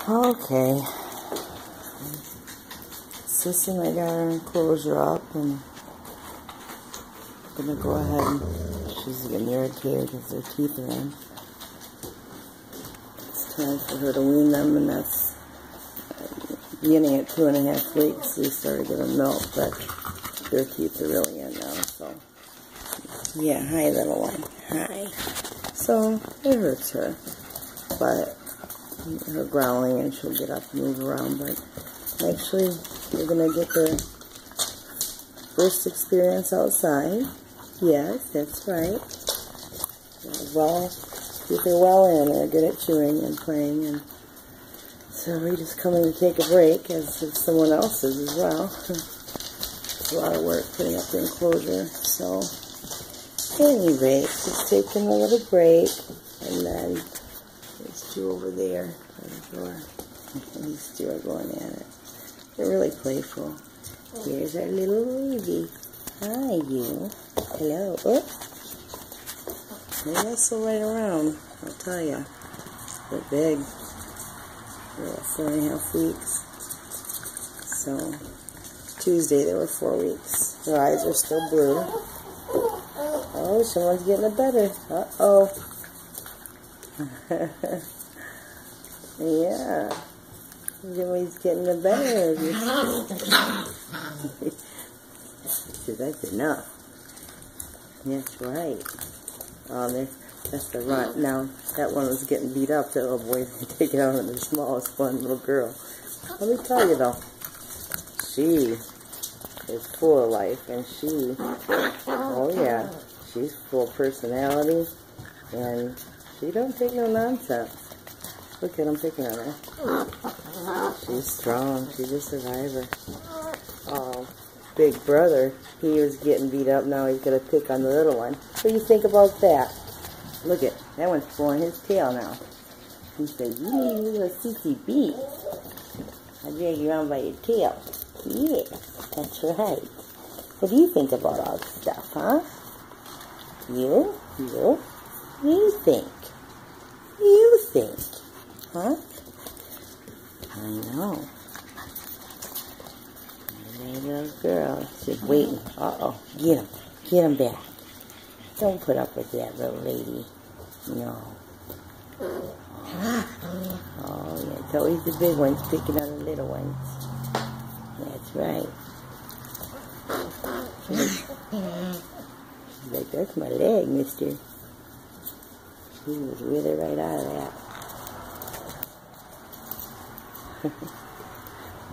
Okay. Sissy and I got her enclosure up, and I'm gonna go ahead and she's getting irritated because her teeth are in. It's time for her to wean them, and that's beginning at 2.5 weeks. We started giving milk, but their teeth are really in now, so. Yeah, hi little one. Hi. So, it hurts her, but her growling, and she'll get up and move around, but actually we're going to get the first experience outside. Yes, that's right. Well, keep her well in. They're good at chewing and playing, and so we're just coming to take a break, as if someone else is as well. It's a lot of work putting up the enclosure, so at any rate, just taking a little break, and then there's two over there by the door. These two are going at it. They're really playful. Here's our little baby. Hi, you. Hello. Oh. They wrestle right around, I'll tell you. They're big. They're about 4.5 weeks. So, Tuesday they were 4 weeks. Their eyes are still blue. Oh, someone's getting it better. Uh-oh. Yeah. Somebody's getting it better. That's enough. That's right. That's the run. Now, that one was getting beat up. That little boy taking out on the smallest one, little girl. Let me tell you, though. She is full of life, and she, oh yeah, she's full of personality, and she don't take no nonsense. Look at him picking on her. She's strong. She's a survivor. Oh, big brother, he was getting beat up. Now he's gonna pick on the little one. What do you think about that? Look at that one's pulling his tail now. He said, "You need a little sissy beat. I drag you around by your tail." Yeah, that's right. What do you think about all this stuff, huh? You? What do you think? What do you think? Huh? I know. My little girl. She's waiting. Uh-oh. Get him. Get him back. Don't put up with that little lady. No. Oh, yeah. It's always the big ones picking on the little ones. That's right. She's like, "That's my leg, mister." She was with her right out of that.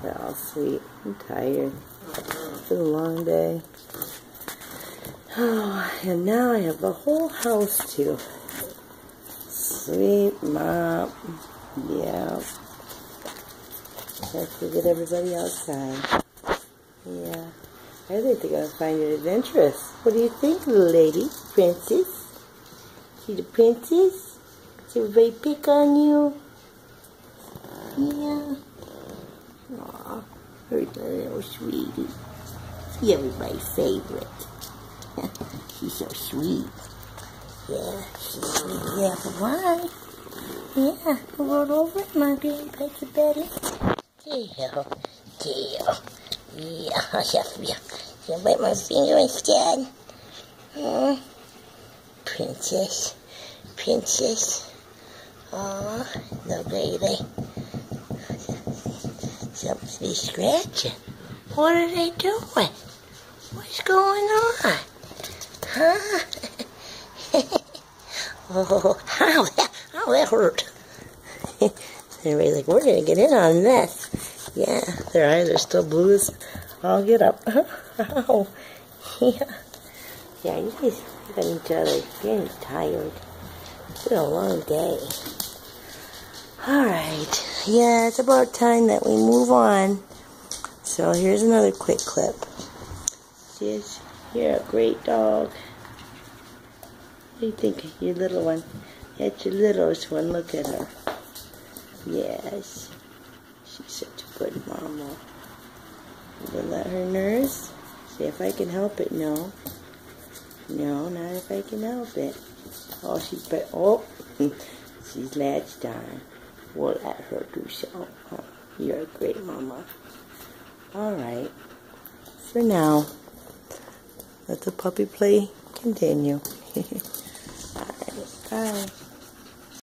They're all sweet. I'm tired. It's been a long day. Oh, and now I have the whole house to sweep, mop. Yeah. Have to get everybody outside. Yeah. I think they're going to find it adventurous. What do you think, little lady? Princess? See the princess? Does everybody pick on you? Yeah. Aw, her little sweetie. She's everybody's favorite. She's so sweet. Yeah, she's sweet. Yeah, why? Yeah, go roll over, my baby, pet your belly. Tail. Yeah. You bite my finger instead. Princess. Aw, little baby. Somebody's scratching. What are they doing? What's going on? Huh? Oh, that hurt. Everybody's like, we're going to get in on this. Yeah, their eyes are still blue as all get up. Ow. Yeah, you guys look at each other. Getting tired. It's been a long day. Alright. Yeah, it's about time that we move on. So here's another quick clip. Sis, you're a great dog. What do you think of your little one? That's your littlest one. Look at her. Yes. She's such a good mama. We'll let her nurse. See if I can help it. No. No, not if I can help it. Oh, she's latched on. we'll let her do so. You're a great mama. Alright. For now, let the puppy play continue. Alright, bye.